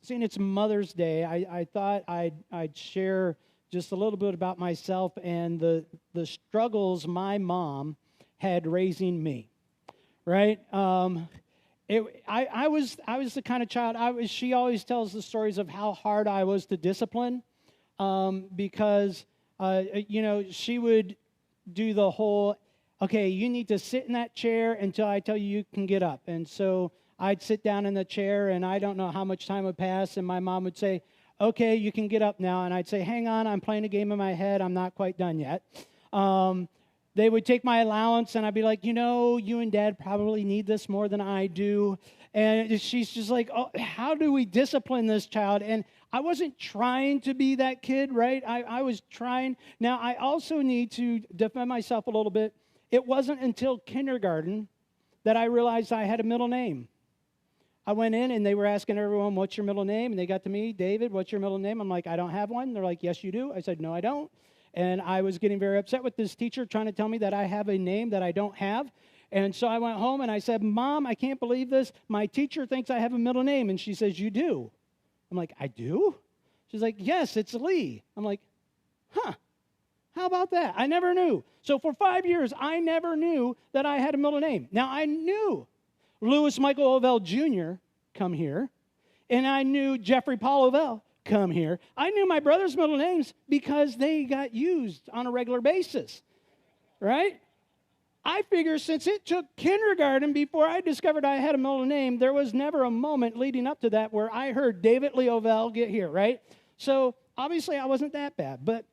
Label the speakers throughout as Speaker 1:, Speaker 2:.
Speaker 1: seeing it's Mother's Day, I thought I'd share just a little bit about myself and the struggles my mom had raising me. Right? I was the kind of child. She always tells the stories of how hard I was to discipline, because she would do the whole, okay, you need to sit in that chair until I tell you can get up. And so I'd sit down in the chair, and I don't know how much time would pass, and my mom would say, okay, you can get up now. And I'd say, hang on, I'm playing a game in my head. I'm not quite done yet. They would take my allowance, and I'd be like, you and Dad probably need this more than I do. And she's just like, oh, how do we discipline this child? And I wasn't trying to be that kid, right? I was trying. Now, I also need to defend myself a little bit. It wasn't until kindergarten that I realized I had a middle name. I went in, and they were asking everyone, what's your middle name? And they got to me, David, what's your middle name? I'm like, I don't have one. They're like, yes, you do. I said, no, I don't. And I was getting very upset with this teacher trying to tell me that I have a name that I don't have. And so I went home and I said, Mom, I can't believe this. My teacher thinks I have a middle name. And she says, you do. I'm like, I do? She's like, yes, it's Lee. I'm like, huh, how about that? I never knew. So for 5 years, I never knew that I had a middle name. Now, I knew Louis Michael OVell Jr., come here, and I knew Jeffrey Paul OVell, come here. I knew my brother's middle names because they got used on a regular basis, right? I figure since it took kindergarten before I discovered I had a middle name, there was never a moment leading up to that where I heard David Lee OVell get here, right? So obviously I wasn't that bad, but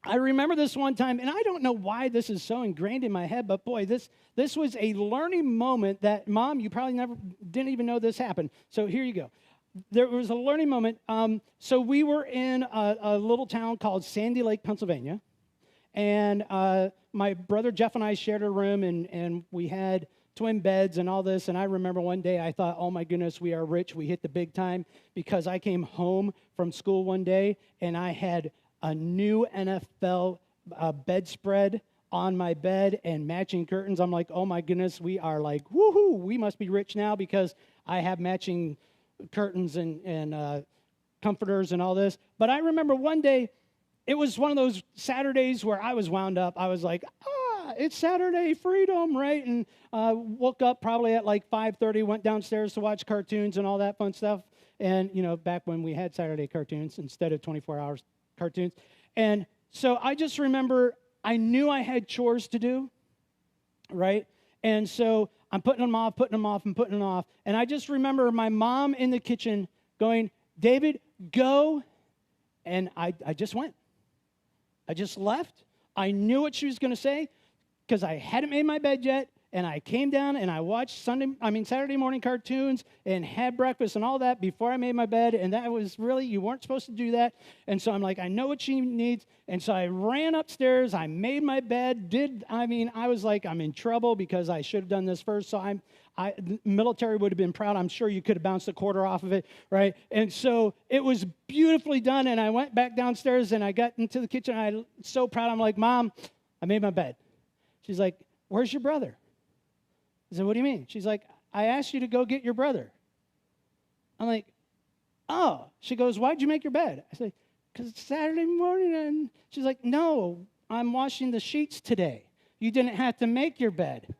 Speaker 1: I remember this one time, and I don't know why this is so ingrained in my head, but boy, this was a learning moment that, Mom, you probably didn't even know this happened. So here you go. There was a learning moment. So we were in a little town called Sandy Lake, Pennsylvania, and my brother Jeff and I shared a room, and we had twin beds and all this, and I remember one day I thought, oh my goodness, we are rich. We hit the big time, because I came home from school one day, and I had a new NFL bedspread on my bed and matching curtains. I'm like, oh my goodness, we are like, woohoo, we must be rich now because I have matching curtains and comforters and all this. But I remember one day, it was one of those Saturdays where I was wound up. I was like, it's Saturday, freedom, right? And woke up probably at like 5:30, went downstairs to watch cartoons and all that fun stuff. And, back when we had Saturday cartoons instead of 24 hours cartoons. And so I just remember I knew I had chores to do, right? And so I'm putting them off, and putting them off. And I just remember my mom in the kitchen going, David, go. And I just went. I just left. I knew what she was going to say because I hadn't made my bed yet. And I came down and I watched Saturday morning cartoons and had breakfast and all that before I made my bed. And that was really, you weren't supposed to do that. And so I'm like, I know what she needs. And so I ran upstairs. I made my bed. I was like, I'm in trouble because I should have done this first. So the military would have been proud. I'm sure you could have bounced a quarter off of it, right? And so it was beautifully done. And I went back downstairs and I got into the kitchen. I was so proud. I'm like, Mom, I made my bed. She's like, where's your brother? I said, what do you mean? She's like, I asked you to go get your brother. I'm like, oh. She goes, why'd you make your bed? I said, because it's Saturday morning. And she's like, no, I'm washing the sheets today. You didn't have to make your bed.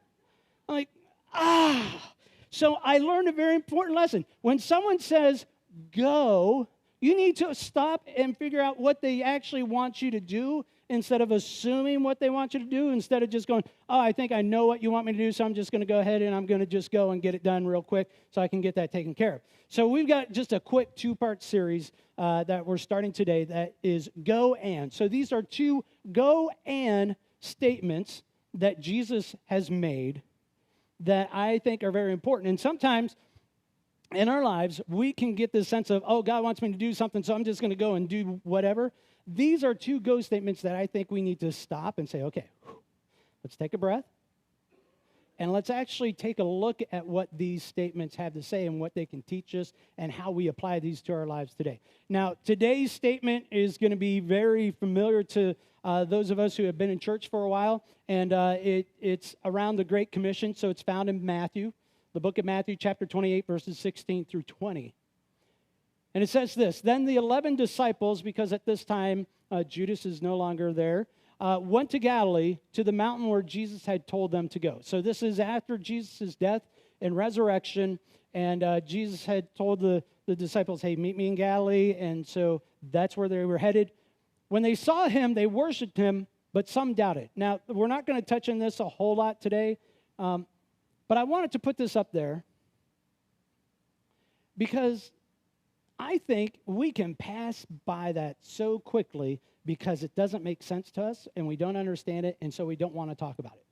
Speaker 1: I'm like, So I learned a very important lesson. When someone says, go, you need to stop and figure out what they actually want you to do instead of assuming what they want you to do, instead of just going, oh, I think I know what you want me to do, so I'm just going to go ahead and I'm going to just go and get it done real quick so I can get that taken care of. So we've got just a quick two-part series that we're starting today that is go and. So these are two go and statements that Jesus has made that I think are very important. And sometimes in our lives, we can get this sense of, oh, God wants me to do something, so I'm just going to go and do whatever. These are two go statements that I think we need to stop and say, okay, let's take a breath, and let's actually take a look at what these statements have to say and what they can teach us and how we apply these to our lives today. Now, today's statement is going to be very familiar to those of us who have been in church for a while, and it's around the Great Commission, so it's found in Matthew, the book of Matthew, chapter 28, verses 16 through 20. And it says this, then the 11 disciples, because at this time Judas is no longer there, went to Galilee, to the mountain where Jesus had told them to go. So this is after Jesus' death and resurrection, and Jesus had told the disciples, hey, meet me in Galilee, and so that's where they were headed. When they saw him, they worshiped him, but some doubted. Now, we're not going to touch on this a whole lot today, but I wanted to put this up there because I think we can pass by that so quickly because it doesn't make sense to us and we don't understand it, and so we don't want to talk about it.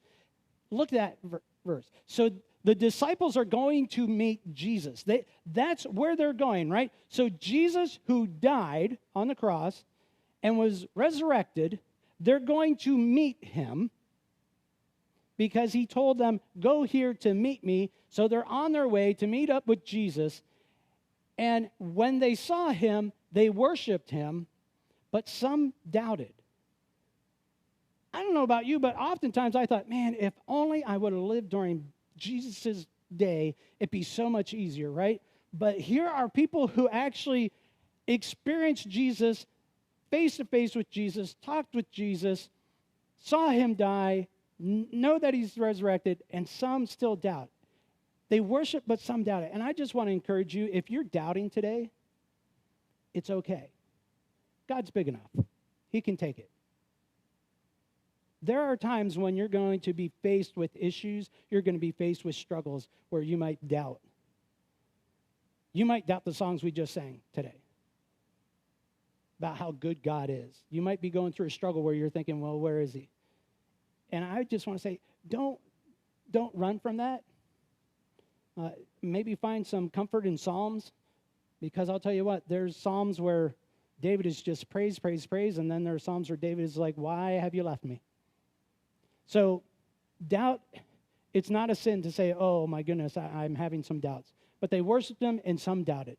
Speaker 1: Look at that verse. So the disciples are going to meet Jesus. That's where they're going, right? So Jesus, who died on the cross and was resurrected, they're going to meet him because he told them, go here to meet me. So they're on their way to meet up with Jesus. And when they saw him, they worshiped him, but some doubted. I don't know about you, but oftentimes I thought, man, if only I would have lived during Jesus' day, it'd be so much easier, right? But here are people who actually experienced Jesus face to face with Jesus, talked with Jesus, saw him die, know that he's resurrected, and some still doubt. They worship, but some doubt it. And I just want to encourage you, if you're doubting today, it's okay. God's big enough. He can take it. There are times when you're going to be faced with issues, you're going to be faced with struggles where you might doubt. You might doubt the songs we just sang today about how good God is. You might be going through a struggle where you're thinking, well, where is he? And I just want to say, don't run from that. Maybe find some comfort in Psalms, because I'll tell you what, there's Psalms where David is just praise, praise, praise, and then there are Psalms where David is like, why have you left me? So doubt, it's not a sin to say, oh my goodness, I'm having some doubts. But they worshiped him and some doubted.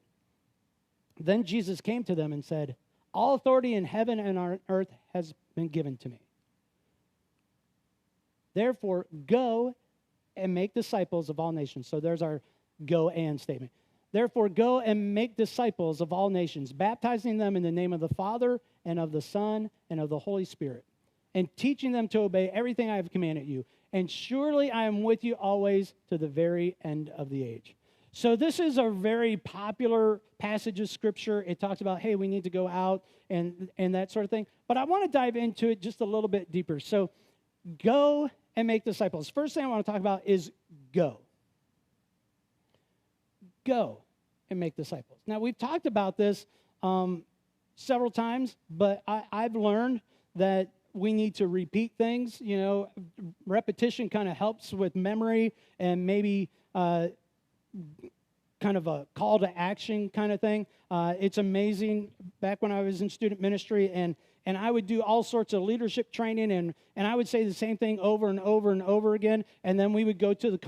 Speaker 1: Then Jesus came to them and said, all authority in heaven and on earth has been given to me. Therefore, go and make disciples of all nations. So there's our go and statement. Therefore, go and make disciples of all nations, baptizing them in the name of the Father and of the Son and of the Holy Spirit, and teaching them to obey everything I have commanded you. And surely I am with you always to the very end of the age. So this is a very popular passage of Scripture. It talks about, hey, we need to go out and that sort of thing. But I want to dive into it just a little bit deeper. So go and make disciples. First thing I want to talk about is go. Go and make disciples. Now, we've talked about this several times, but I've learned that we need to repeat things. You know, repetition kind of helps with memory and maybe kind of a call to action kind of thing. It's amazing. Back when I was in student ministry and I would do all sorts of leadership training, and I would say the same thing over and over and over again, and then we would go to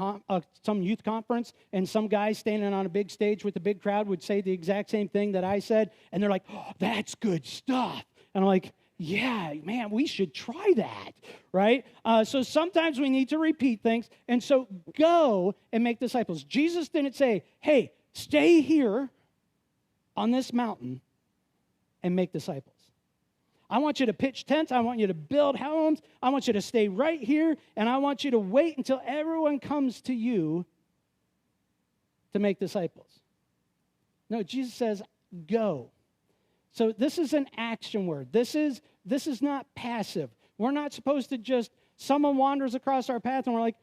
Speaker 1: some youth conference, and some guy standing on a big stage with a big crowd would say the exact same thing that I said, and they're like, oh, that's good stuff. And I'm like, yeah, man, we should try that, right? So sometimes we need to repeat things, and so go and make disciples. Jesus didn't say, hey, stay here on this mountain and make disciples. I want you to pitch tents. I want you to build homes. I want you to stay right here, and I want you to wait until everyone comes to you to make disciples. No, Jesus says, go. So this is an action word. This is not passive. We're not supposed to just, someone wanders across our path, and we're like,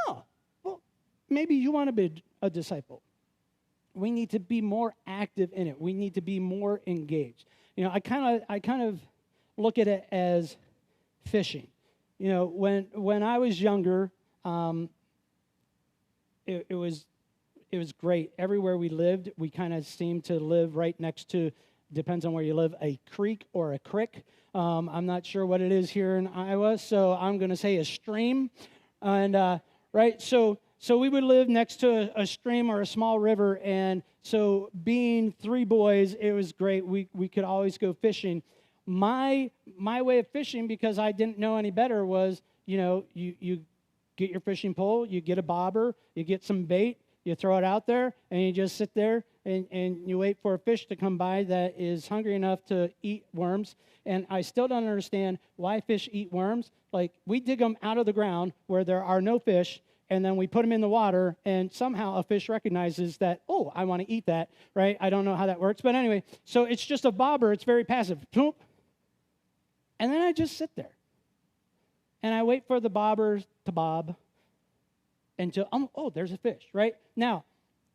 Speaker 1: oh, well, maybe you want to be a disciple. We need to be more active in it. We need to be more engaged. You know, I kind of look at it as fishing. You know, when I was younger, it was great. Everywhere we lived, we kind of seemed to live right next to, depends on where you live, a creek or a crick. I'm not sure what it is here in Iowa, so I'm going to say a stream. And right, so we would live next to a stream or a small river, and so being three boys, it was great. We could always go fishing. My way of fishing, because I didn't know any better, was, you know, you get your fishing pole, you get a bobber, you get some bait, You throw it out there, and you just sit there, and you wait for a fish to come by that is hungry enough to eat worms. And I still don't understand why fish eat worms. Like, we dig them out of the ground where there are no fish, and then we put them in the water, and somehow a fish recognizes that, oh, I want to eat that, right? I don't know how that works. But anyway, so it's just a bobber. It's very passive. Ploop. And then I just sit there. And I wait for the bobber to bob until, oh, there's a fish, right? Now,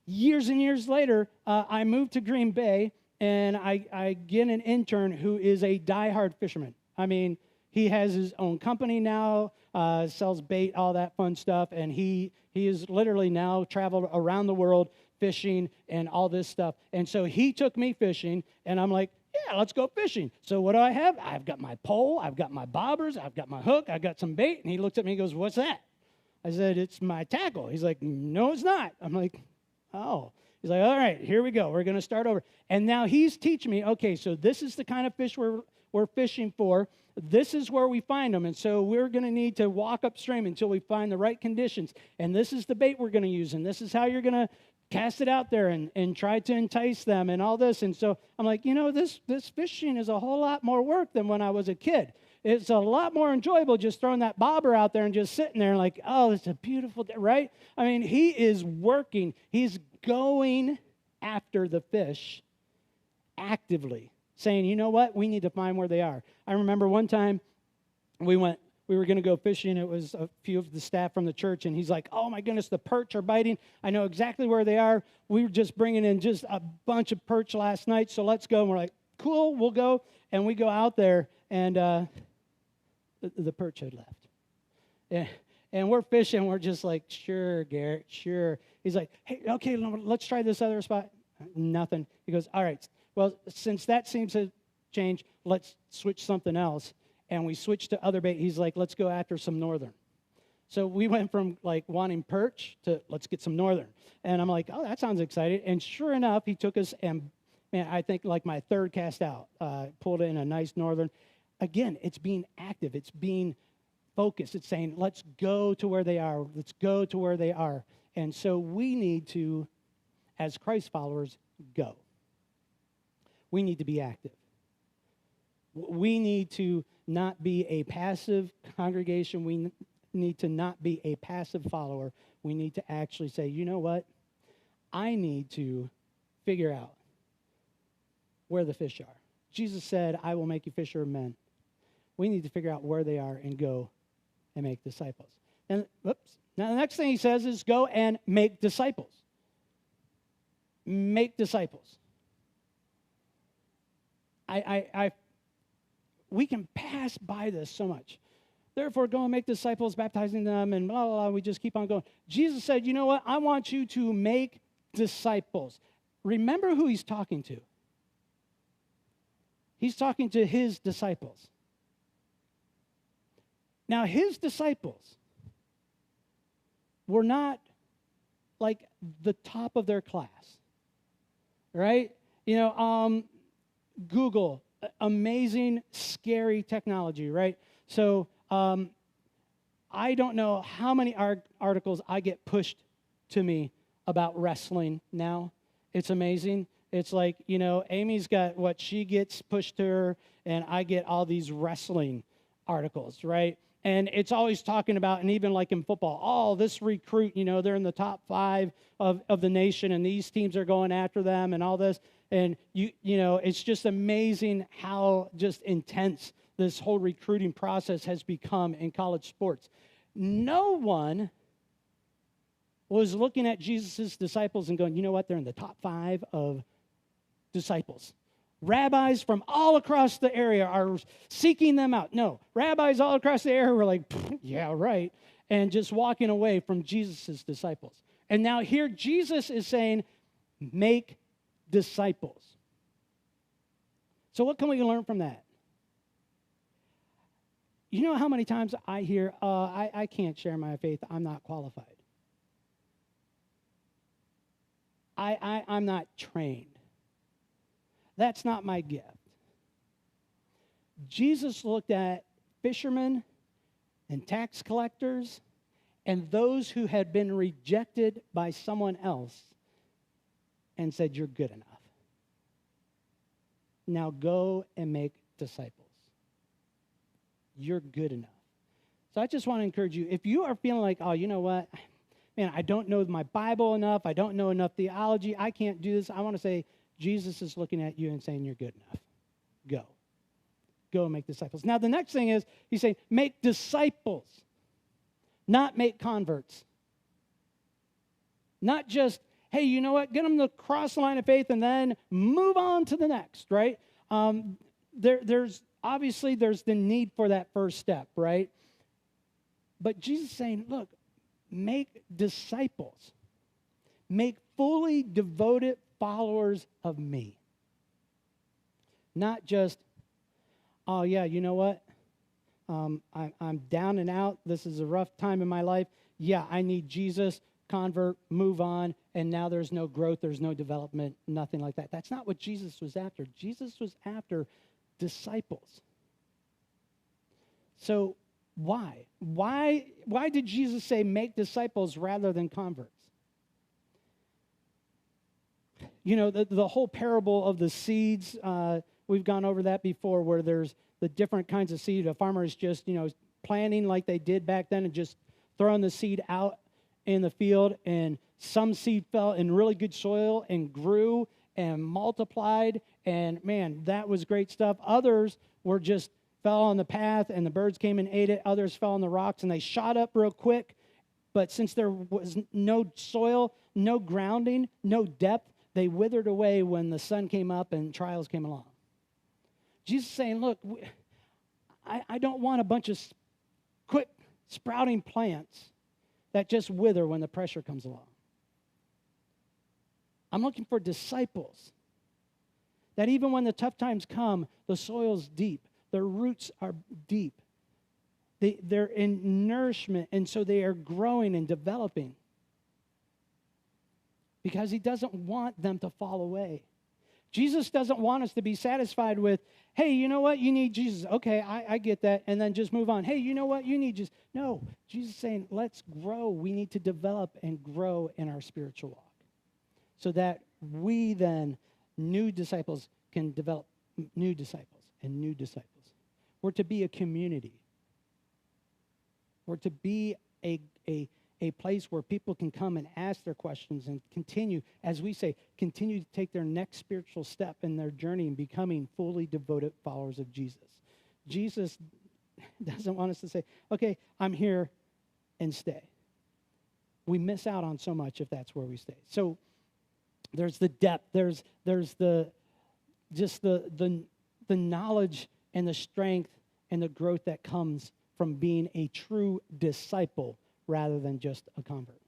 Speaker 1: years and years later, I moved to Green Bay, and I get an intern who is a diehard fisherman. I mean, he has his own company now, sells bait, all that fun stuff, and he is literally now traveled around the world fishing and all this stuff. And so he took me fishing, and I'm like, yeah, let's go fishing. So what do I have? I've got my pole, I've got my bobbers, I've got my hook, I've got some bait. And he looks at me and goes, what's that? I said, it's my tackle. He's like, no, it's not. I'm like, oh. He's like, all right, here we go. We're going to start over. And now he's teaching me, okay, so this is the kind of fish we're fishing for. This is where we find them. And so we're going to need to walk upstream until we find the right conditions. And this is the bait we're going to use. And this is how you're going to cast it out there and try to entice them and all this. And so I'm like, this fishing is a whole lot more work than when I was a kid. It's a lot more enjoyable just throwing that bobber out there and just sitting there like, oh, it's a beautiful day, right? I mean, he is working. He's going after the fish actively, saying, you know what? We need to find where they are. I remember one time we were going to go fishing. It was a few of the staff from the church, and he's like, oh, my goodness, the perch are biting. I know exactly where they are. We were just bringing in just a bunch of perch last night, so let's go. And we're like, cool, we'll go. And we go out there, and the perch had left. Yeah. And we're fishing. We're just like, sure, Garrett, sure. He's like, hey, okay, let's try this other spot. Nothing. He goes, all right, well, since that seems to change, let's switch something else. And we switched to other bait. He's like, let's go after some northern. So we went from like wanting perch to let's get some northern. And I'm like, oh, that sounds exciting. And sure enough, he took us, and man, I think like my third cast out, pulled in a nice northern. Again, it's being active. It's being focused. It's saying, let's go to where they are. Let's go to where they are. And so we need to, as Christ followers, go. We need to be active. We need to not be a passive congregation. We need to not be a passive follower. We need to actually say, you know what? I need to figure out where the fish are. Jesus said, I will make you fisher of men. We need to figure out where they are and go and make disciples. And now the next thing he says is go and make disciples. Make disciples. We can pass by this so much. Therefore, go and make disciples, baptizing them, and blah, blah, blah. We just keep on going. Jesus said, you know what? I want you to make disciples. Remember who he's talking to. He's talking to his disciples. Now, his disciples were not like the top of their class, right? Google, amazing, scary technology, right? So I don't know how many articles I get pushed to me about wrestling now. It's amazing. It's like, Amy's got what she gets pushed to her, and I get all these wrestling articles, right? And it's always talking about, and even like in football, oh, this recruit, they're in the top 5 of the nation, and these teams are going after them and all this. And, it's just amazing how just intense this whole recruiting process has become in college sports. No one was looking at Jesus' disciples and going, you know what, they're in the top 5 of disciples. Rabbis from all across the area are seeking them out. No, rabbis all across the area were like, yeah, right, and just walking away from Jesus' disciples. And now here Jesus is saying, make disciples. So what can we learn from that? You know how many times I hear, I can't share my faith, I'm not qualified. I'm not trained. That's not my gift. Jesus looked at fishermen and tax collectors, and those who had been rejected by someone else and said, you're good enough. Now go and make disciples. You're good enough. So I just want to encourage you, if you are feeling like, oh, you know what? Man, I don't know my Bible enough. I don't know enough theology. I can't do this. I want to say, Jesus is looking at you and saying, you're good enough. Go. Go and make disciples. Now, the next thing is, he's saying, make disciples, not make converts. Not just, hey, you know what? Get them to cross the line of faith and then move on to the next, right? There's the need for that first step, right? But Jesus is saying, look, make disciples. Make fully devoted followers of me. Not just, oh, yeah, you know what? I'm down and out. This is a rough time in my life. Yeah, I need Jesus. Convert, move on, and now there's no growth, there's no development, nothing like that. That's not what Jesus was after. Jesus was after disciples. So why? Why did Jesus say make disciples rather than converts? You know, the whole parable of the seeds, we've gone over that before, where there's the different kinds of seed. A farmer is just, planting like they did back then and just throwing the seed out in the field, and some seed fell in really good soil and grew and multiplied, and man, that was great stuff. Others were just fell on the path and the birds came and ate it. Others fell on the rocks and they shot up real quick, but since there was no soil, no grounding, no depth, they withered away when the sun came up and trials came along. Jesus is saying, look, I don't want a bunch of quick sprouting plants that just wither when the pressure comes along. I'm looking for disciples that even when the tough times come, the soil's deep, their roots are deep, they're in nourishment, and so they are growing and developing, because he doesn't want them to fall away. Jesus doesn't want us to be satisfied with, hey, you know what? You need Jesus. Okay, I get that. And then just move on. Hey, you know what? You need Jesus. No, Jesus is saying, let's grow. We need to develop and grow in our spiritual walk so that we then, new disciples, can develop new disciples and new disciples. We're to be a community. We're to be a place where people can come and ask their questions and continue, as we say, continue to take their next spiritual step in their journey in becoming fully devoted followers of Jesus. Jesus doesn't want us to say, okay, I'm here and stay. We miss out on so much if that's where we stay. So there's the depth, there's the knowledge and the strength and the growth that comes from being a true disciple rather than just a convert.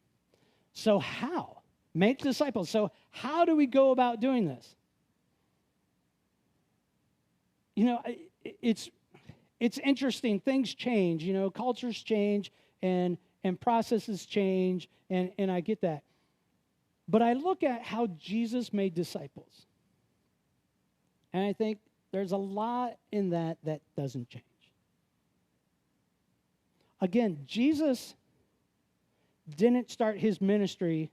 Speaker 1: So how? Make disciples. So how do we go about doing this? It's interesting. Things change. Cultures change and processes change, and I get that. But I look at how Jesus made disciples, and I think there's a lot in that doesn't change. Again, Jesus didn't start his ministry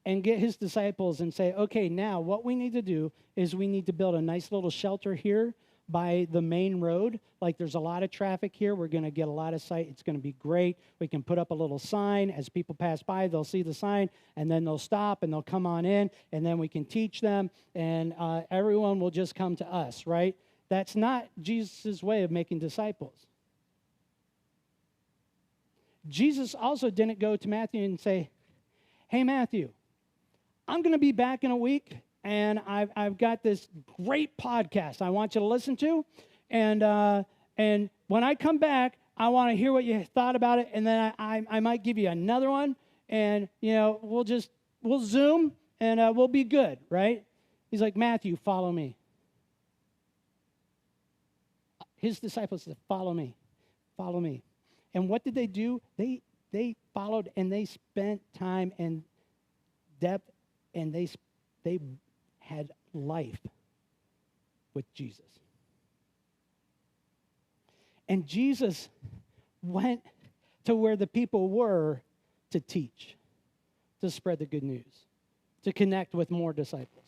Speaker 1: and get his disciples and say, okay, now what we need to do is we need to build a nice little shelter here by the main road. Like, there's a lot of traffic here. We're going to get a lot of sight. It's going to be great. We can put up a little sign. As people pass by, they'll see the sign, and then they'll stop, and they'll come on in, and then we can teach them, and everyone will just come to us, right? That's not Jesus' way of making disciples. Jesus also didn't go to Matthew and say, hey, Matthew, I'm going to be back in a week, and I've got this great podcast I want you to listen to, and when I come back, I want to hear what you thought about it, and then I might give you another one, and, we'll Zoom, and we'll be good, right? He's like, Matthew, follow me. His disciples said, follow me, follow me. And what did they do? They followed, and they spent time and depth, and they had life with Jesus. And Jesus went to where the people were to teach, to spread the good news, to connect with more disciples.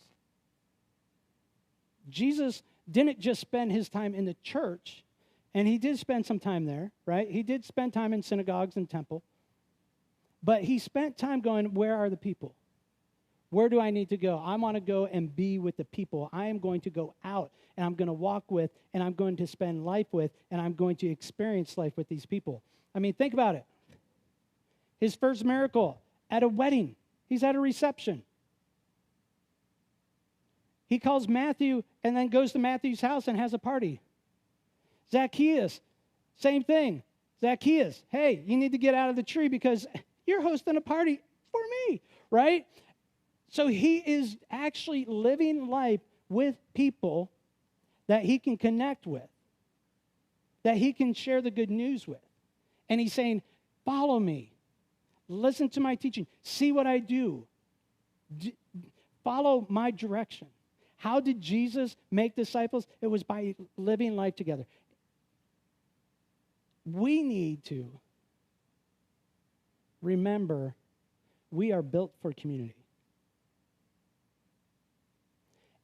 Speaker 1: Jesus didn't just spend his time in the church, and he did spend some time there, right? He did spend time in synagogues and temple, but he spent time going, where are the people? Where do I need to go? I want to go and be with the people. I am going to go out, and I'm going to walk with, and I'm going to spend life with, and I'm going to experience life with these people. I mean, think about it. His first miracle at a wedding. He's at a reception. He calls Matthew and then goes to Matthew's house and has a party. Zacchaeus, same thing. Zacchaeus, hey, you need to get out of the tree because you're hosting a party for me, right? So he is actually living life with people that he can connect with, that he can share the good news with. And he's saying, follow me. Listen to my teaching. See what I do. Follow my direction. How did Jesus make disciples? It was by living life together. We need to remember we are built for community.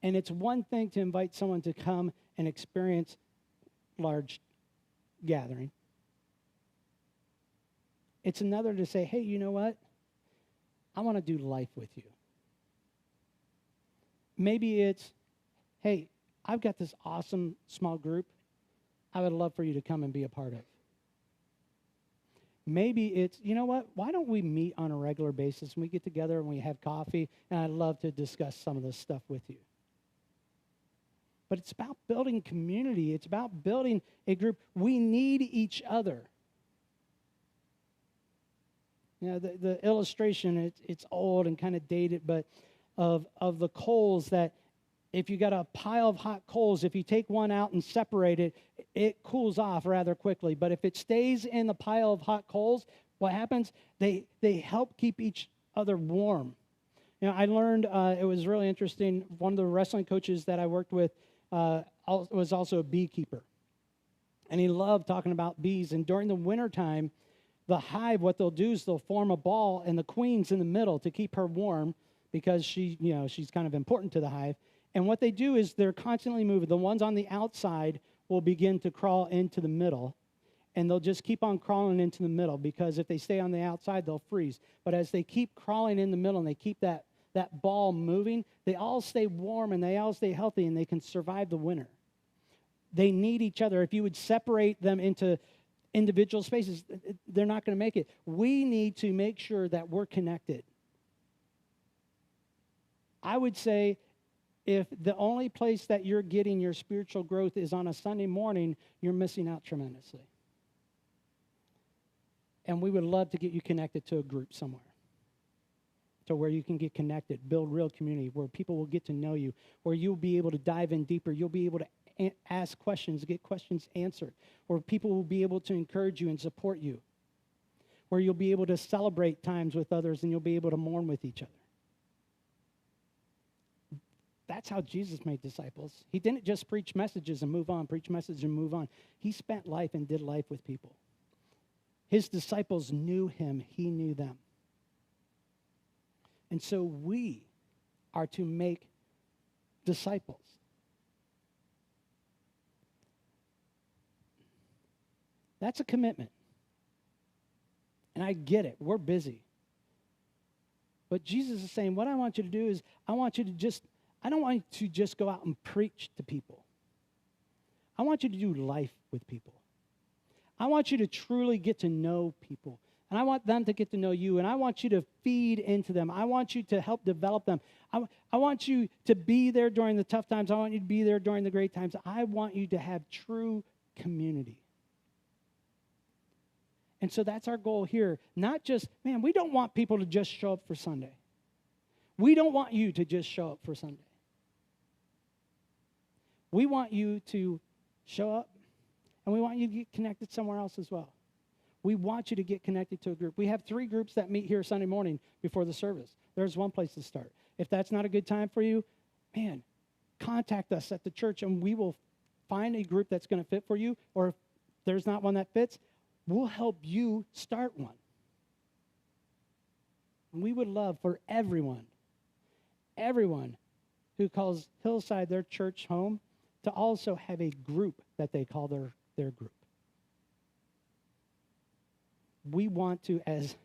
Speaker 1: And it's one thing to invite someone to come and experience large gathering. It's another to say, hey, you know what? I want to do life with you. Maybe it's, hey, I've got this awesome small group I would love for you to come and be a part of. Maybe it's, you know what, why don't we meet on a regular basis and we get together and we have coffee, and I'd love to discuss some of this stuff with you. But it's about building community. It's about building a group. We need each other. You know, the illustration, it's old and kind of dated, but of the coals, that if you got a pile of hot coals, if you take one out and separate it, it cools off rather quickly. But if it stays in the pile of hot coals, what happens? They help keep each other warm. You know, I learned, it was really interesting, one of the wrestling coaches that I worked with was also a beekeeper. And he loved talking about bees. And during the wintertime, the hive, what they'll do is they'll form a ball, and the queen's in the middle to keep her warm, because she's kind of important to the hive. And what they do is they're constantly moving. The ones on the outside will begin to crawl into the middle, and they'll just keep on crawling into the middle, because if they stay on the outside, they'll freeze. But as they keep crawling in the middle and they keep that ball moving, they all stay warm and they all stay healthy, and they can survive the winter. They need each other. If you would separate them into individual spaces, they're not going to make it. We need to make sure that we're connected. I would say if the only place that you're getting your spiritual growth is on a Sunday morning, you're missing out tremendously. And we would love to get you connected to a group somewhere, to where you can get connected, build real community, where people will get to know you, where you'll be able to dive in deeper. You'll be able to ask questions, get questions answered, where people will be able to encourage you and support you, where you'll be able to celebrate times with others and you'll be able to mourn with each other. That's how Jesus made disciples. He didn't just preach messages and move on, preach messages and move on. He spent life and did life with people. His disciples knew him. He knew them. And so we are to make disciples. That's a commitment. And I get it. We're busy. But Jesus is saying, what I want you to do is, I don't want you to just go out and preach to people. I want you to do life with people. I want you to truly get to know people. And I want them to get to know you. And I want you to feed into them. I want you to help develop them. I want you to be there during the tough times. I want you to be there during the great times. I want you to have true community. And so that's our goal here. Not just, man, we don't want people to just show up for Sunday. We don't want you to just show up for Sunday. We want you to show up, and we want you to get connected somewhere else as well. We want you to get connected to a group. We have 3 groups that meet here Sunday morning before the service. There's one place to start. If that's not a good time for you, man, contact us at the church, and we will find a group that's going to fit for you. Or if there's not one that fits, we'll help you start one. We would love for everyone who calls Hillside their church home to also have a group that they call their group. We want to, as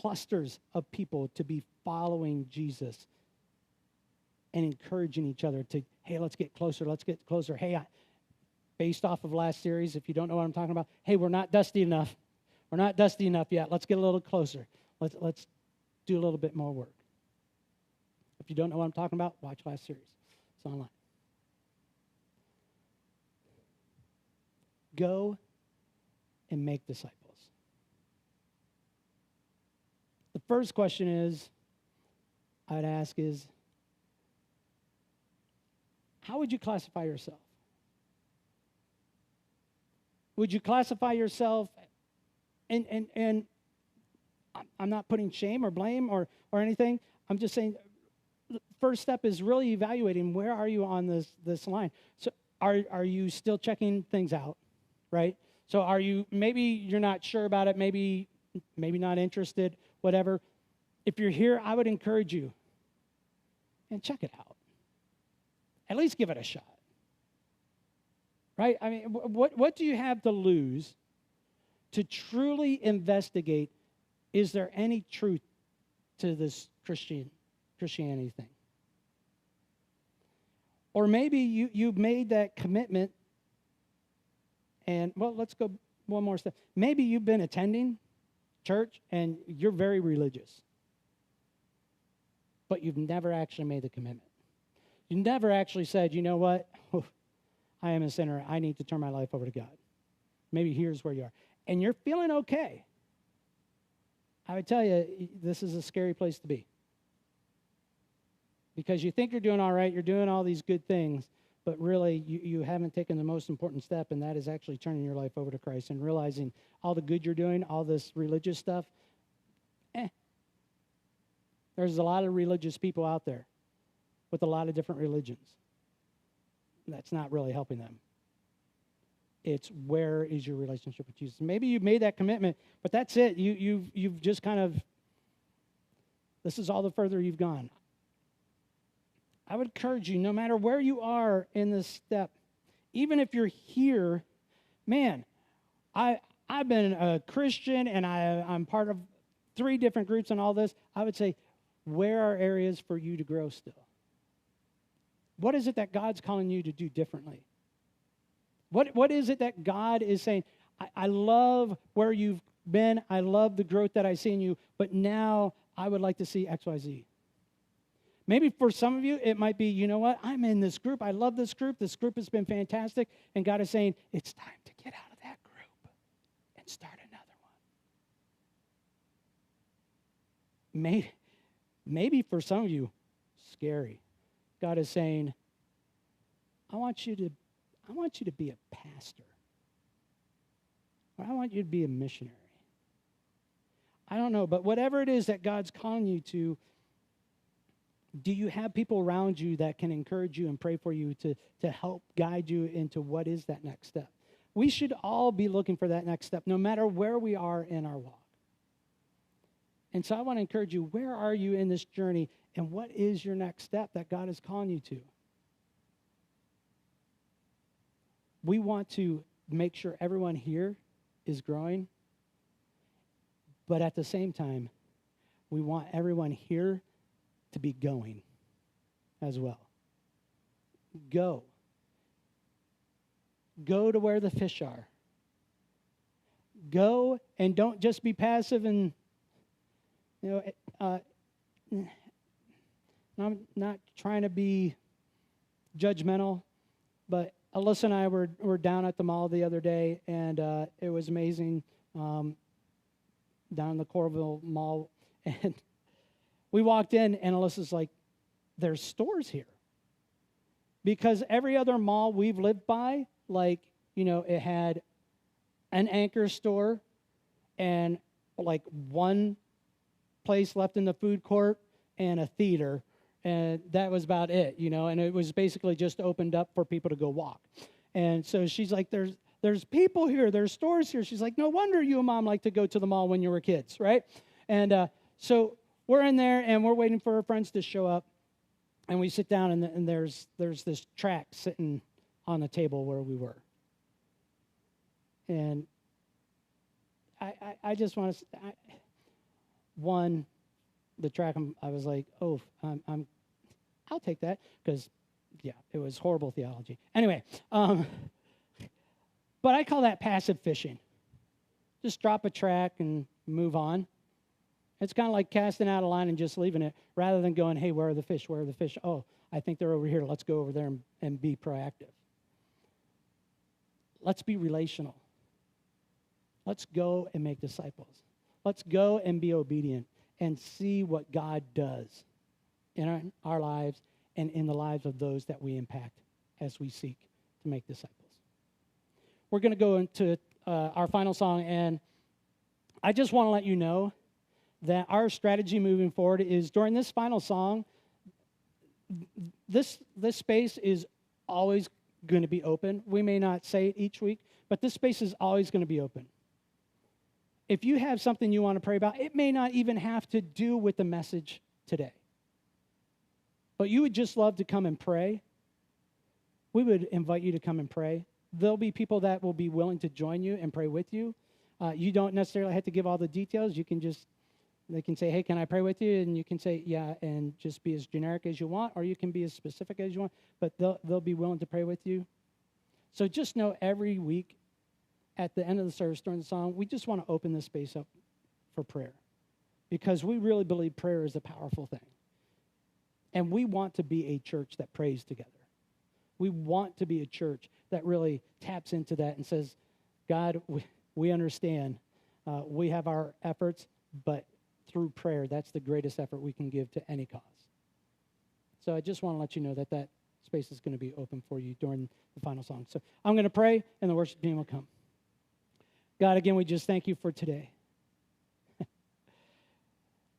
Speaker 1: clusters of people, to be following Jesus and encouraging each other to, hey, let's get closer, let's get closer. Hey, based off of last series, if you don't know what I'm talking about, hey, we're not dusty enough. We're not dusty enough yet. Let's get a little closer. Let's do a little bit more work. If you don't know what I'm talking about, watch last series. It's online. Go and make disciples. The first question I'd ask is, how would you classify yourself? Would you classify yourself, and I'm not putting shame or blame or anything. I'm just saying the first step is really evaluating where are you on this line. So are you still checking things out, right? So maybe you're not sure about it, maybe not interested, whatever. If you're here, I would encourage you and check it out. At least give it a shot. Right? I mean, what do you have to lose to truly investigate, is there any truth to this Christianity thing? Or maybe you've made that commitment and, well, let's go one more step. Maybe you've been attending church and you're very religious, but you've never actually made the commitment. You never actually said, you know what? I am a sinner. I need to turn my life over to God. Maybe here's where you are. And you're feeling okay. I would tell you, this is a scary place to be. Because you think you're doing all right, you're doing all these good things, but really you haven't taken the most important step, and that is actually turning your life over to Christ and realizing all the good you're doing, all this religious stuff, There's a lot of religious people out there with a lot of different religions. That's not really helping them. It's where is your relationship with Jesus? Maybe you've made that commitment, but that's it. You've just kind of, this is all the further you've gone. I would encourage you, no matter where you are in this step, even if you're here, man, I've been a Christian and I'm part of 3 different groups and all this. I would say, where are areas for you to grow still? What is it that God's calling you to do differently? What is it that God is saying? I love where you've been. I love the growth that I see in you, but now I would like to see X, Y, Z. Maybe for some of you, it might be, you know what? I'm in this group. I love this group. This group has been fantastic. And God is saying, it's time to get out of that group and start another one. Maybe for some of you, scary. God is saying, I want you to be a pastor. Or I want you to be a missionary. I don't know, but whatever it is that God's calling you to, do you have people around you that can encourage you and pray for you to help guide you into what is that next step? We should all be looking for that next step, no matter where we are in our walk. And so I want to encourage you, where are you in this journey, and what is your next step that God is calling you to? We want to make sure everyone here is growing, but at the same time, we want everyone here to be going as well. Go. Go to where the fish are. Go and don't just be passive and, I'm not trying to be judgmental, but Alyssa and I were down at the mall the other day, and it was amazing, down in the Corville Mall, and we walked in, and Alyssa's like, there's stores here. Because every other mall we've lived by, it had an anchor store and one place left in the food court and a theater, and that was about it, and it was basically just opened up for people to go walk. And so she's like, there's people here, there's stores here. She's like, no wonder you and Mom like to go to the mall when you were kids, right? And so we're in there, and we're waiting for our friends to show up. And we sit down, and there's this tract sitting on the table where we were. And I just want to, the track, I was like, oh, I'll take that, because, yeah, it was horrible theology. Anyway, but I call that passive fishing. Just drop a track and move on. It's kind of like casting out a line and just leaving it, rather than going, hey, where are the fish? Where are the fish? Oh, I think they're over here. Let's go over there and be proactive. Let's be relational. Let's go and make disciples. Let's go and be obedient and see what God does in our lives and in the lives of those that we impact as we seek to make disciples. We're going to go into our final song, and I just want to let you know that our strategy moving forward is, during this final song, this space is always going to be open. We may not say it each week, but this space is always going to be open. If you have something you want to pray about, it may not even have to do with the message today, but you would just love to come and pray, we would invite you to come and pray. There'll be people that will be willing to join you and pray with you. You don't necessarily have to give all the details. They can say, hey, can I pray with you? And you can say, yeah, and just be as generic as you want, or you can be as specific as you want, but they'll be willing to pray with you. So just know, every week at the end of the service during the song, we just want to open this space up for prayer, because we really believe prayer is a powerful thing. And we want to be a church that prays together. We want to be a church that really taps into that and says, God, we understand. We have our efforts, but through prayer, that's the greatest effort we can give to any cause. So I just want to let you know that space is going to be open for you during the final song. So I'm going to pray, and the worship team will come. God, again, we just thank you for today.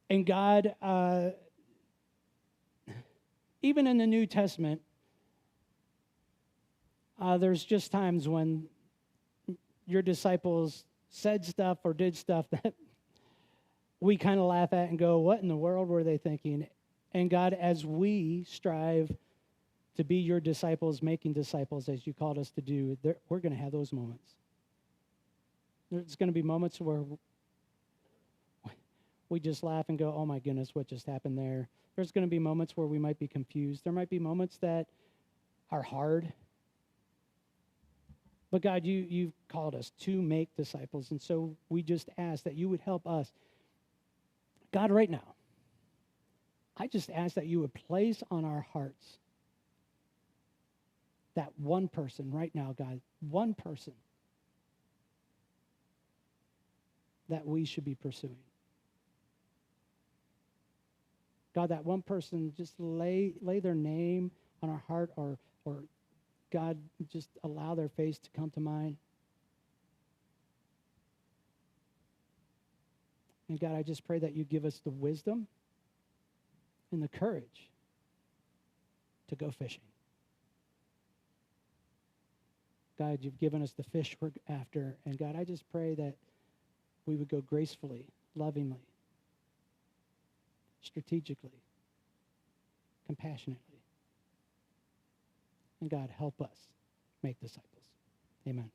Speaker 1: And God, even in the New Testament, there's just times when your disciples said stuff or did stuff that we kind of laugh at and go, what in the world were they thinking? And God, as we strive to be your disciples, making disciples as you called us to do, we're going to have those moments. There's going to be moments where we just laugh and go, oh my goodness, what just happened there? There's going to be moments where we might be confused. There might be moments that are hard. But God, you've called us to make disciples, and so we just ask that you would help us. God, right now, I just ask that you would place on our hearts that one person right now, God, one person that we should be pursuing. God, that one person, just lay their name on our heart, or God, just allow their face to come to mind. And God, I just pray that you give us the wisdom and the courage to go fishing. God, you've given us the fish we're after. And God, I just pray that we would go gracefully, lovingly, strategically, compassionately. And God, help us make disciples. Amen.